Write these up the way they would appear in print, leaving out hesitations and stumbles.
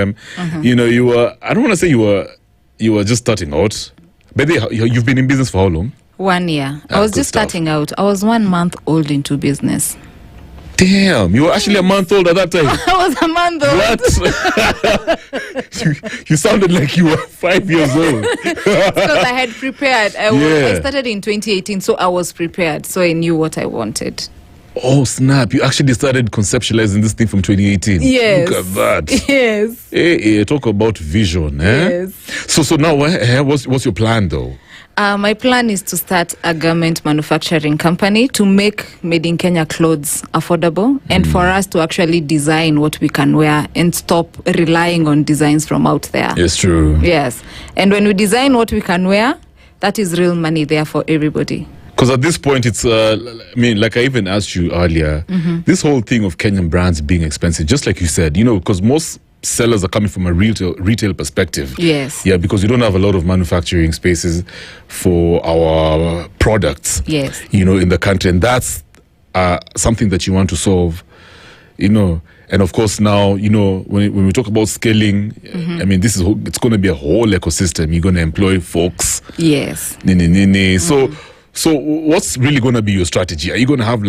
You know, you were, I don't want to say you were just starting out. But you've been in business for how long? 1 year. I was just starting out. I was 1 month old into business. Damn, you were actually a month old at that time. I was a month old. What? you sounded like you were 5 years old. Because I had prepared. I started in 2018, so I was prepared. So I knew what I wanted. Oh, snap. You actually started conceptualizing this thing from 2018. Yes. Look at that. Yes. Hey, talk about vision. Eh? Yes. So now, what's your plan, though? My plan is to start a garment manufacturing company to make made in Kenya clothes affordable and for us to actually design what we can wear and stop relying on designs from out there. It's true. Yes. And when we design what we can wear, that is real money there for everybody. Because at this point, it's, like I even asked you earlier, this whole thing of Kenyan brands being expensive, just like you said, because most sellers are coming from a retail perspective. Yes. Yeah, because we don't have a lot of manufacturing spaces for our products. Yes. In the country, and that's something that you want to solve. And of course now, when we talk about scaling, it's going to be a whole ecosystem. You're going to employ folks. Yes. So what's really going to be your strategy? Are you going to have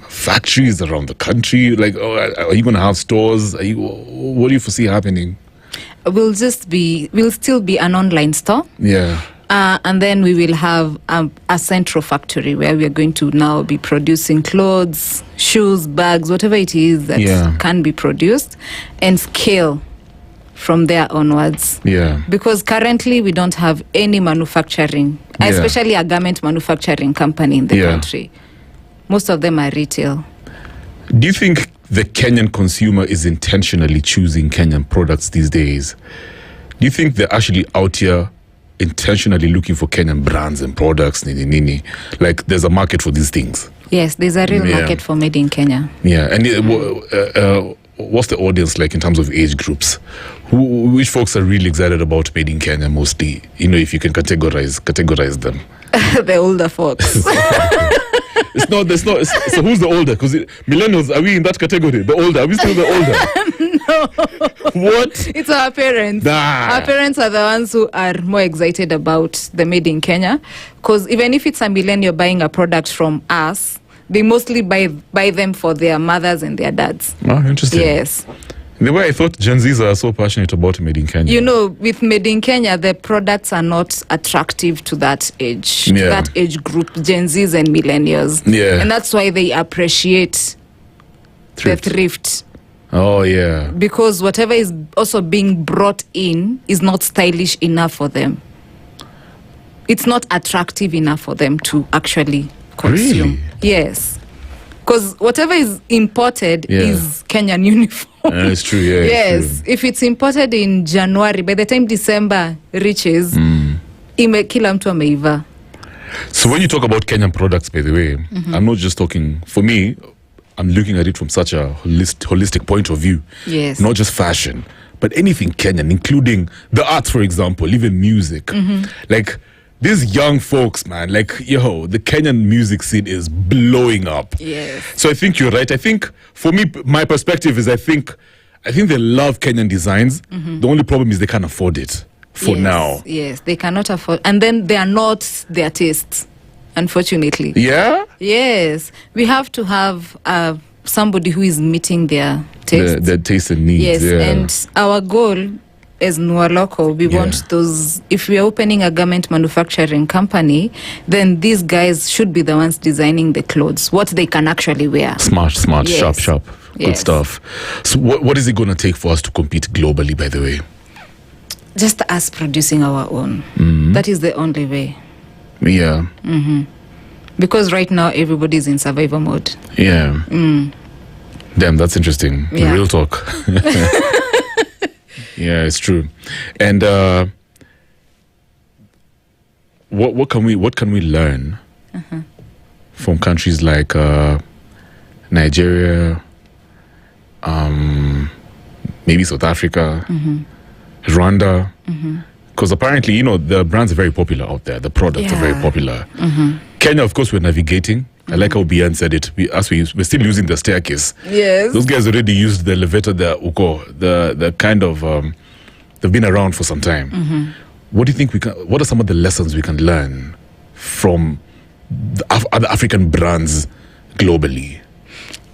factories around the country? Are you going to have stores? What do you foresee happening? We'll still be an online store. Yeah. And then we will have a central factory where we are going to now be producing clothes, shoes, bags, whatever it is that can be produced, and scale from there onwards. Yeah. Because currently we don't have any manufacturing, especially a garment manufacturing company in the country. Most of them are retail. Do you think the Kenyan consumer is intentionally choosing Kenyan products these days? Do you think they're actually out here intentionally looking for Kenyan brands and products? Like there's a market for these things? Yes, there's a real market for made in Kenya. Yeah. And what's the audience like in terms of age groups? Which folks are really excited about made in Kenya mostly? If you can categorize them. The older folks. So who's the older? Because millennials, are we in that category? The older? Are we still the older? No. What? It's our parents. Nah. Our parents are the ones who are more excited about the made in Kenya. Because even if it's a millennial buying a product from us, they mostly buy them for their mothers and their dads. Oh, interesting. Yes. The way I thought Gen Zs are so passionate about made in Kenya. With made in Kenya, the products are not attractive to that age, group, Gen Zs and millennials. Yeah. And that's why they appreciate the thrift. Oh, yeah. Because whatever is also being brought in is not stylish enough for them. It's not attractive enough for them to actually consume. Really? Yes. Because whatever is imported is Kenyan uniform. It's true, yeah. Yes. It's true. If it's imported in January, by the time December reaches, kila mtu ameiva. So when you talk about Kenyan products, by the way, I'm not just talking, for me, I'm looking at it from such a holistic point of view. Yes. Not just fashion, but anything Kenyan, including the arts, for example, even music. Like, these young folks, man, the Kenyan music scene is blowing up. Yes. So I think you're right. I think, for me, my perspective is I think they love Kenyan designs. The only problem is they can't afford it for now. Yes, they cannot afford. And then they are not their tastes, unfortunately. Yeah? Yes. We have to have somebody who is meeting their taste. Their taste and needs. Yes, and our goal as Nualoko, we want those. If we are opening a garment manufacturing company, then these guys should be the ones designing the clothes, what they can actually wear. Smart, sharp. Good stuff. So what is it going to take for us to compete globally, by the way? Just us producing our own. That is the only way. Yeah. Because right now, everybody's in survival mode. Yeah. Damn, that's interesting. Yeah. Real talk. Yeah, it's true. And what can we learn from countries like Nigeria, maybe South Africa, Rwanda? Because apparently, the brands are very popular out there. The products are very popular. Kenya, of course, we're navigating. I like how Bian said it. We're still using the staircase. Yes. Those guys already used the elevator, the kind of, they've been around for some time. What do you think what are some of the lessons we can learn from the other African brands globally?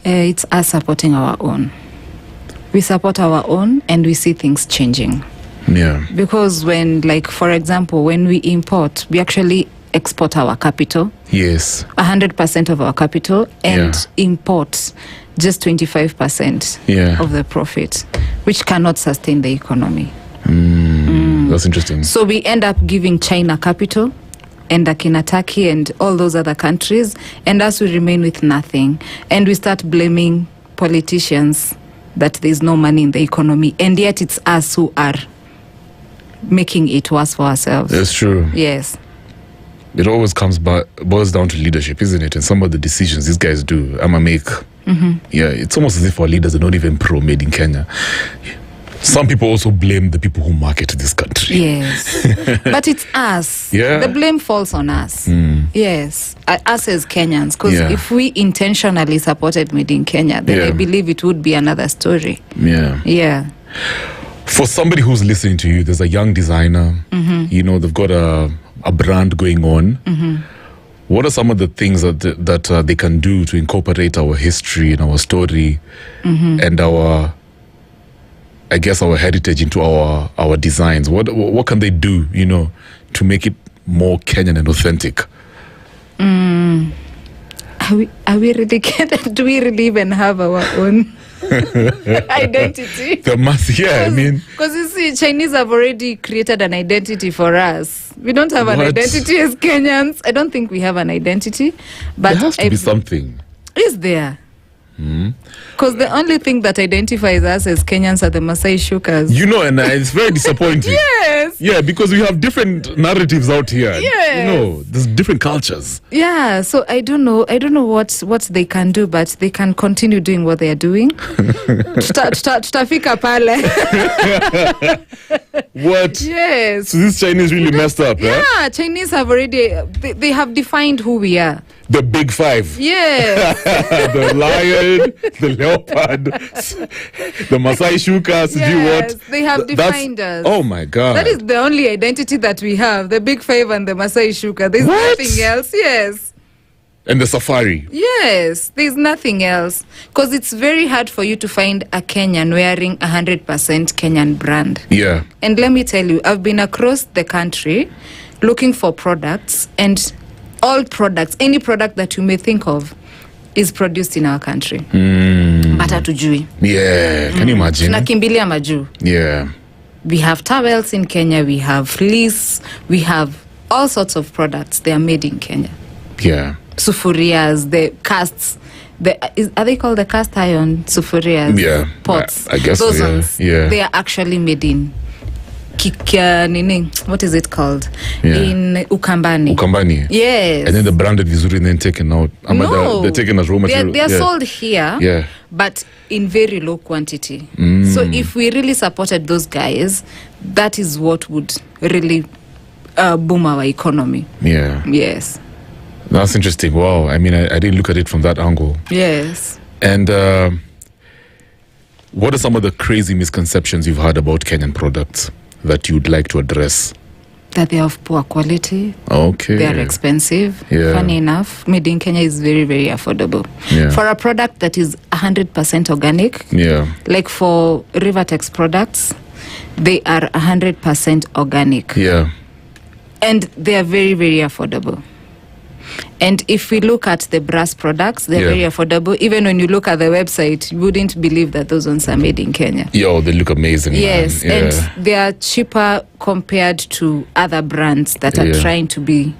It's us supporting our own. We support our own and we see things changing. Yeah. Because for example, when we import, we actually export our capital. Yes. 100% of our capital and import just 25% of the profit, which cannot sustain the economy. That's interesting. So we end up giving China capital and Akina Turkey and all those other countries, and us we remain with nothing. And we start blaming politicians that there's no money in the economy, and yet it's us who are making it worse for ourselves. That's true. Yes. It always boils down to leadership, isn't it? And some of the decisions these guys do, I'ma make. Yeah, it's almost as if our leaders are not even pro-made in Kenya. Some people also blame the people who market this country. Yes. But it's us. Yeah. The blame falls on us. Yes. Us as Kenyans. Because if we intentionally supported Made in Kenya, then I believe it would be another story. Yeah. Yeah. For somebody who's listening to you, there's a young designer, they've got a brand going on. What are some of the things that they can do to incorporate our history and our story and our heritage into our designs? What can they do, to make it more Kenyan and authentic? Are we really Kenyan? Do we really even have our own identity? Because you see, Chinese have already created an identity for us. We don't have an identity as Kenyans. I don't think we have an identity. But there has to be something. Is there? Because the only thing that identifies us as Kenyans are the Masai Shukas. And it's very disappointing. Yes. Yeah, because we have different narratives out here. Yes. There's different cultures. Yeah, so I don't know what they can do, but they can continue doing what they are doing. Tutafika pale. What? Yes. So this Chinese really messed up, yeah? Chinese have already, they have defined who we are. The big five. Yes. The lion, the leopard, the Masai Shukas. Yes, they have defined us. Oh my God. That is the only identity that we have. The big five and the Masai Shuka. There's nothing else. Yes. And the safari. Yes, there's nothing else. Because it's very hard for you to find a Kenyan wearing 100% Kenyan brand. Yeah. And let me tell you, I've been across the country looking for products, and all products, any product that you may think of, is produced in our country. But hatujui. Yeah, can you imagine? Tunakimbilia majuu. Yeah. We have towels in Kenya, we have fleece, we have all sorts of products. They are made in Kenya. Yeah. Sufurias, the casts, are they called the cast iron sufurias? Yeah. Pots. I guess those so, yeah. ones. Yeah. They are actually made in what is it called? Yeah. In Ukambani. Ukambani. Yes. And then the branded vizuri and then taken out. No. They're taken as raw material. They are sold here. Yeah. But in very low quantity. So if we really supported those guys, that is what would really boom our economy. Yeah. Yes. That's interesting. Wow. I mean, I didn't look at it from that angle. Yes. And what are some of the crazy misconceptions you've heard about Kenyan products that you'd like to address? That they are of poor quality. Okay. They are expensive. Yeah. Funny enough, made in Kenya is very, very affordable. Yeah. For a product that is 100% organic, Yeah. like for Rivertex products, they are 100% organic. Yeah. And they are very, very affordable. And if we look at the brass products, they're very affordable. Even when you look at the website, you wouldn't believe that those ones are made in Kenya. Yo, they look amazing. Yes, man. Yeah. and they are cheaper compared to other brands that are trying to be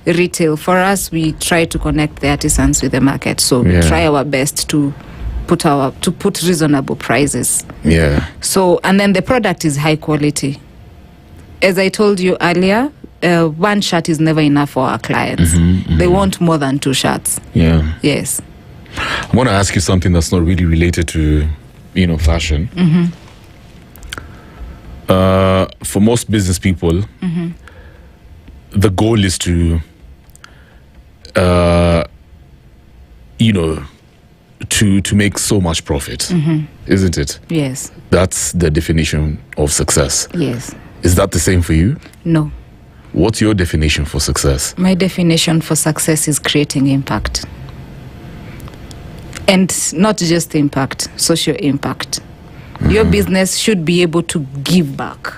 retail. For us, we try to connect the artisans with the market. So we try our best to put reasonable prices. Yeah. So, and then the product is high quality. As I told you earlier, one shirt is never enough for our clients. They want more than 2 shirts. Yeah. Yes. I want to ask you something that's not really related to, fashion. For most business people, the goal is to to make so much profit, isn't it? Yes. That's the definition of success. Yes. Is that the same for you? No. What's your definition for success? My definition for success is creating impact. And not just impact, social impact. Your business should be able to give back.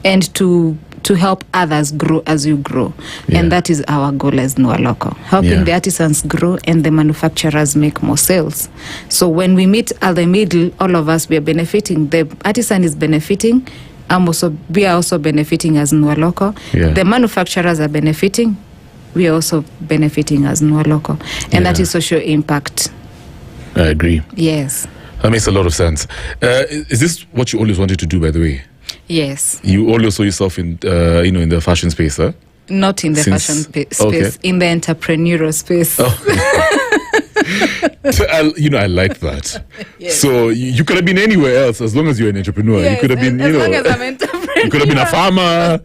And to help others grow as you grow. Yeah. And that is our goal as Nua Local. Helping the artisans grow and the manufacturers make more sales. So when we meet at the middle, all of us, we are benefiting. The artisan is benefiting. We are also benefiting as Nua Local. Yeah. The manufacturers are benefiting. We are also benefiting as Nua Local. And that is social impact. I agree. Yes. That makes a lot of sense. Is this what you always wanted to do, by the way? Yes. You always saw yourself in, in the fashion space, huh? Not in the fashion space, in the entrepreneurial space. Oh. So, I like that. Yes. So you could have been anywhere else as long as you're an entrepreneur. Yes, you could have been, as long as I'm an entrepreneur. You could have been a farmer.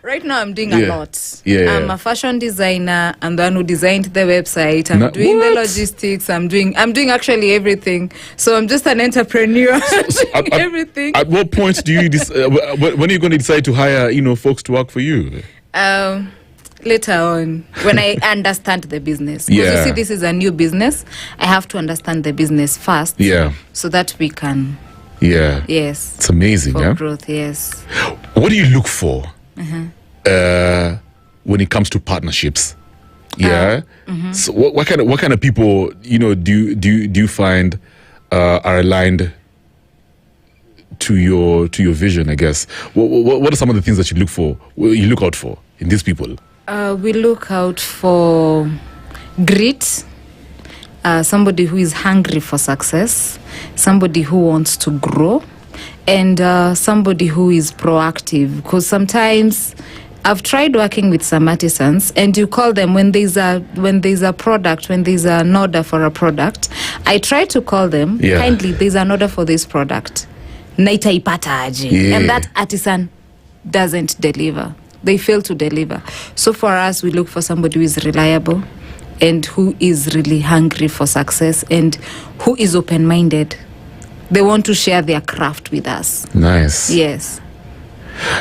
Right now, I'm doing a lot. Yeah. I'm a fashion designer. I'm the one who designed the website. I'm doing the logistics. I'm doing actually everything. So I'm just an entrepreneur. Everything. At what point do you when are you going to decide to hire folks to work for you? Later on, when I understand the business. Because you see, this is a new business. I have to understand the business first. Yeah. So that we can. Yeah. Yes. It's amazing. For growth. Yes. What do you look for? When it comes to partnerships, so what kind of people do you find are aligned to your vision? I guess what are some of the things that you look out for in these people? We look out for grit, somebody who is hungry for success, somebody who wants to grow, and somebody who is proactive. Because sometimes I've tried working with some artisans, and you call them when there's a product, when there's an order for a product. I try to call them kindly. There's an order for this product. Naitaipata aje. And that artisan doesn't deliver. They fail to deliver. So for us, we look for somebody who is reliable and who is really hungry for success and who is open-minded. They want to share their craft with us. Nice. Yes.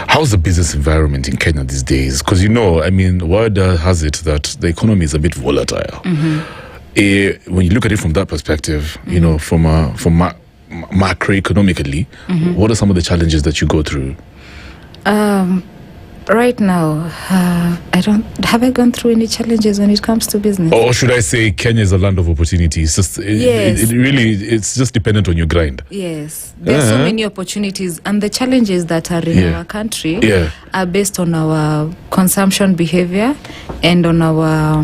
How's the business environment in Kenya these days? Because word has it that the economy is a bit volatile. When you look at it from that perspective, from macroeconomically, what are some of the challenges that you go through? Right now, have I gone through any challenges when it comes to business? Or should I say Kenya is a land of opportunities? It's just dependent on your grind. Yes. There's so many opportunities, and the challenges that are in our country are based on our consumption behavior and on our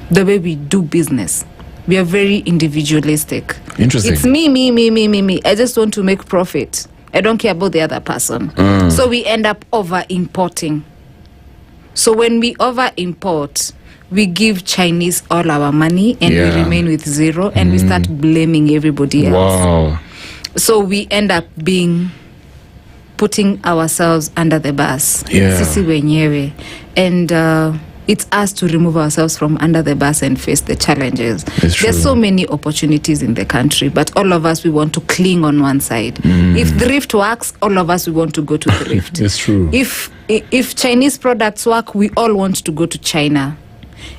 the way we do business. We are very individualistic. Interesting. It's me. I just want to make profit. I don't care about the other person. So we end up over-importing. So when we over-import, we give Chinese all our money and we remain with zero, and we start blaming everybody else. Wow. So we end up putting ourselves under the bus. Sisi wenyewe. And it's us to remove ourselves from under the bus and face the challenges. There's so many opportunities in the country, but all of us, we want to cling on one side. If thrift works, all of us, we want to go to thrift. It's true. If Chinese products work, we all want to go to China.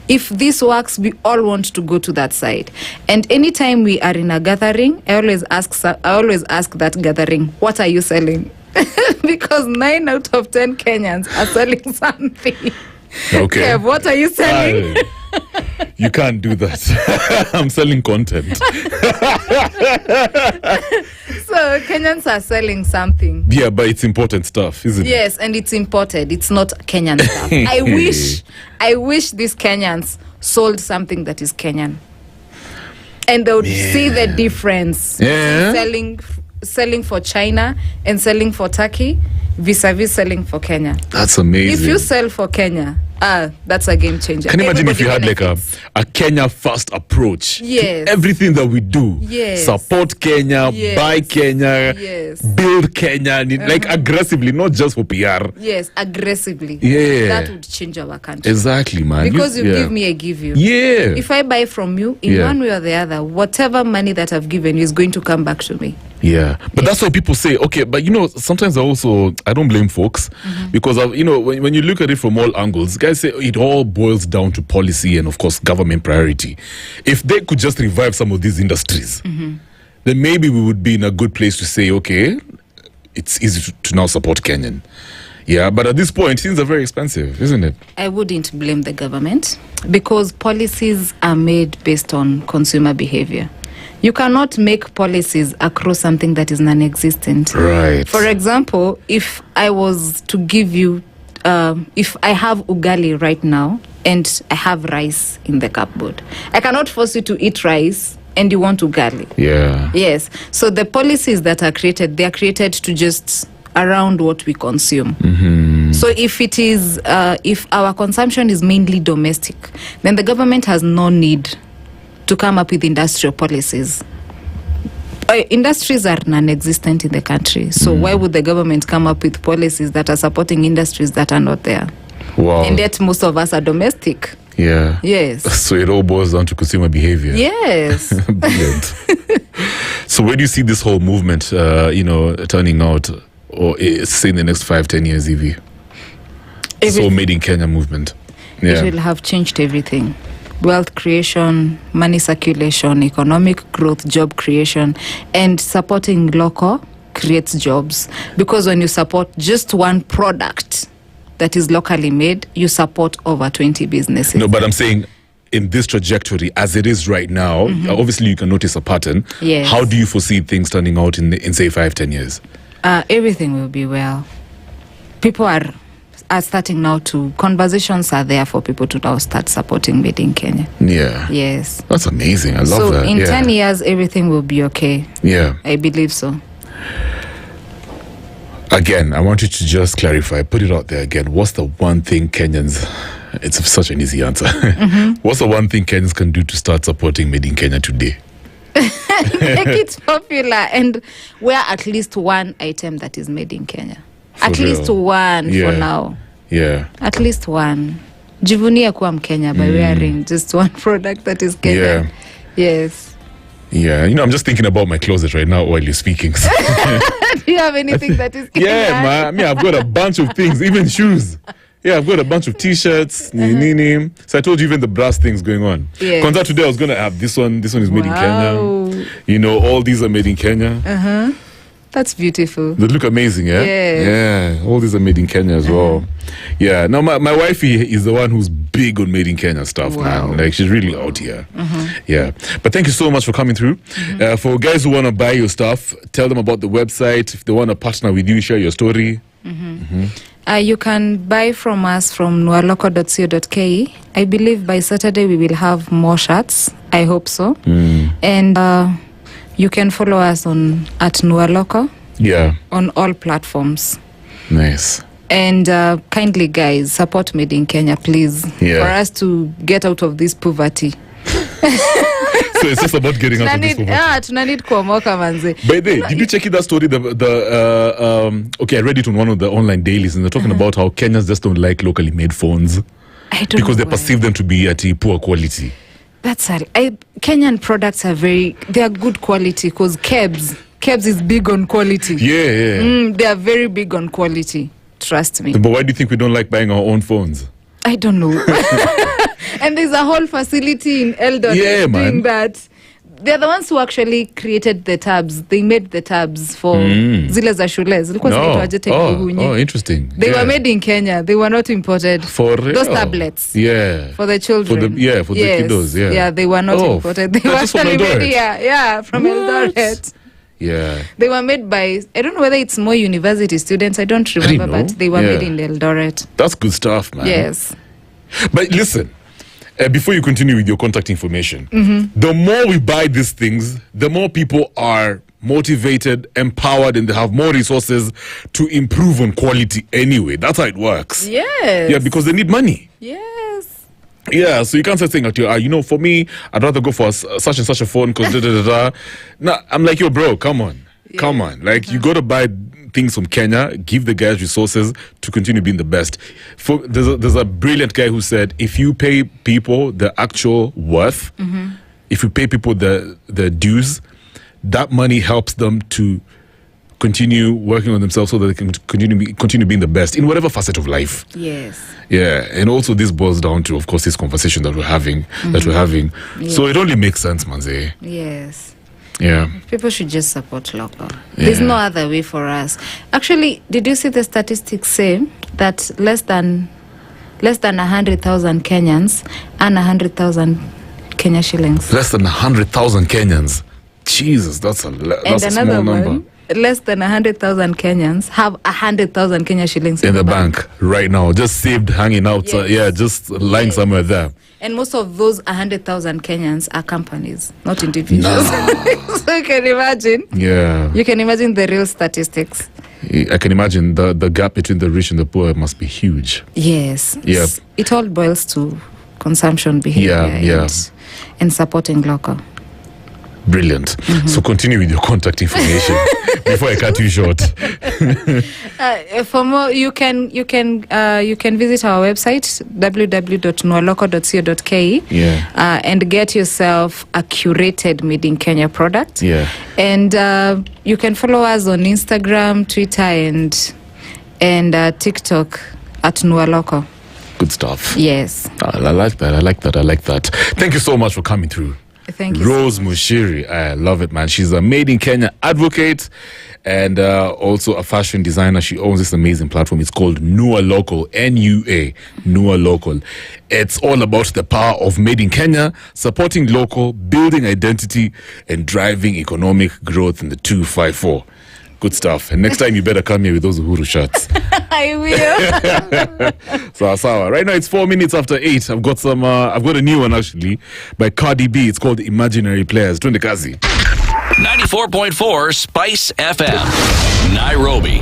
If this works, we all want to go to that side. And anytime we are in a gathering, I always ask that gathering, what are you selling? Because 9 out of 10 Kenyans are selling something. Okay. Kev, what are you selling? You can't do that. I'm selling content. So Kenyans are selling something. Yeah, but it's important stuff, isn't it? Yes, and it's imported. It's not Kenyan stuff. I wish these Kenyans sold something that is Kenyan. And they would see the difference. Selling for China and selling for Turkey vis-a-vis selling for Kenya. That's amazing. If you sell for Kenya, That's a game changer. Can you imagine if you had like a Kenya first approach to everything that we do? Yes. Support Kenya, buy Kenya, build Kenya, like aggressively, not just for PR. Yes, aggressively. Yeah. That would change our country. Exactly, man. Because you give me, I give you. Yeah. If I buy from you, in one way or the other, whatever money that I've given you is going to come back to me. Yeah, but that's why people say, okay, but sometimes I don't blame folks because when you look at it from all angles, guys say it all boils down to policy and of course government priority. If they could just revive some of these industries, then maybe we would be in a good place to say, okay, it's easy to now support Kenyan. Yeah, but at this point, things are very expensive, isn't it? I wouldn't blame the government because policies are made based on consumer behavior. You cannot make policies across something that is non-existent. Right. For example, if I was to give you, if I have ugali right now and I have rice in the cupboard, I cannot force you to eat rice and you want ugali. Yeah. Yes. So the policies that are created, they are created to just around what we consume. So if it is, if our consumption is mainly domestic, then the government has no need to come up with industrial policies. Industries are non-existent in the country. So why would the government come up with policies that are supporting industries that are not there? Wow. And yet most of us are domestic. Yeah. Yes. So it all boils down to consumer behavior. Yes. Brilliant. So where do you see this whole movement, turning out, or say in the next 5-10 years, Evie? This whole Made in Kenya movement. Yeah. It will have changed everything. Wealth creation, money circulation, economic growth, job creation, and supporting local creates jobs. Because when you support just one product that is locally made, you support over 20 businesses. No, but I'm saying in this trajectory, as it is right now, obviously you can notice a pattern. Yes. How do you foresee things turning out in say 5-10 years? Everything will be well. People are starting now to, conversations are there for people to now start supporting Made in Kenya. Yeah. Yes. That's amazing. I love that. So in 10 years, everything will be okay. Yeah. I believe so. Again, I want you to just clarify, put it out there again. What's the one thing Kenyans, it's such an easy answer. What's the one thing Kenyans can do to start supporting Made in Kenya today? Make it popular and wear at least one item that is made in Kenya. At least one for now. Yeah. At least one. Jivunia kuwa Mkenya by wearing just one product that is Kenyan. Yeah. Yes. Yeah. I'm just thinking about my closet right now while you're speaking. So. Do you have anything that is Kenyan? Yeah, man. I mean, I've got a bunch of things, even shoes. Yeah, I've got a bunch of T-shirts, nini. So I told you even the brass things going on. Yes. Contact today, I was going to have this one. This one is made in Kenya. All these are made in Kenya. That's beautiful. They look amazing, yeah? Yes. Yeah, all these are made in Kenya as well. Yeah, now my wifey is the one who's big on made in Kenya stuff, man. Like, she's really out here. Yeah. But thank you so much for coming through. For guys who want to buy your stuff, tell them about the website. If they want to partner with you, share your story. You can buy from us from nualoko.co.ke. I believe by Saturday we will have more shirts. I hope so. And you can follow us at Nualoko. Yeah. On all platforms. Nice. And kindly, guys, support Made in Kenya, please. Yeah. For us to get out of this poverty. So it's just about getting out of this poverty. Tunanid kuomoka manze. By the way, did you check that story? Okay, I read it on one of the online dailies, and they're talking about how Kenyans just don't like locally made phones. I don't because know they perceive them to be at a poor quality. That's Kenyan products are they are good quality because Kebs is big on quality. Yeah. They are very big on quality. Trust me. But why do you think we don't like buying our own phones? I don't know. And there's a whole facility in Eldoret doing that. They're the ones who actually created the tabs. They made the tabs for zile za shule. Oh, interesting. They were made in Kenya. They were not imported. For real? Those tablets. Yeah. For the children. For the kiddos. Yeah. Yeah, they were not imported. They were actually made here. Yeah, from Eldoret. Yeah. They were made by, I don't know whether it's more university students. I don't remember, but they were made in Eldoret. That's good stuff, man. Yes. But listen, before you continue with your contact information, the more we buy these things, the more people are motivated, empowered, and they have more resources to improve on quality anyway. That's how it works. Yes. Yeah, because they need money. Yes. Yeah, so you can't say things like, for me, I'd rather go for such and such a phone because da. No, I'm like, yo, bro, come on. Yeah. Come on. Like, you got to buy things from Kenya, give the guys resources to continue being the best. There's a brilliant guy who said, if you pay people the actual worth, if you pay people the dues, that money helps them to continue working on themselves so that they can continue being the best in whatever facet of life. Yes. Yeah, and also this boils down to, of course, this conversation that we're having. Yeah. So it only makes sense, manze. Yes. Yeah. People should just support local. Yeah. There's no other way for us. Actually, did you see the statistics say that less than 100,000 Kenyans earn 100,000 Kenya shillings? Less than 100,000 Kenyans. Jesus, that's a small number. Less than 100,000 Kenyans have 100,000 Kenya shillings in the bank right now, just saved, hanging out. Yes. Just lying somewhere there. And most of those 100,000 Kenyans are companies, not individuals. No. So you can imagine. Yeah. You can imagine the real statistics. I can imagine the gap between the rich and the poor must be huge. Yes. Yep. It all boils to consumption behavior and supporting local. Brilliant. So continue with your contact information before I cut you short. For more, you can visit our website www.nualoco.co.ke and get yourself a curated made in Kenya product. Yeah. And you can follow us on Instagram, Twitter, and TikTok at Nualoco. Good stuff. Yes. I like that. Thank you so much for coming through. Thank you. Rose Muchiri. I love it, man. She's a made in Kenya advocate and also a fashion designer. She owns this amazing platform. It's called Nua Local, N-U-A, Nua Local. It's all about the power of made in Kenya, supporting local, building identity, and driving economic growth in the 254. Good stuff. And next time you better come here with those Uhuru shirts. I will. So right now it's 4 minutes after 8. I've got a new one actually by Cardi B. It's called Imaginary Players. Twende kazi. 94.4 Spice FM, Nairobi.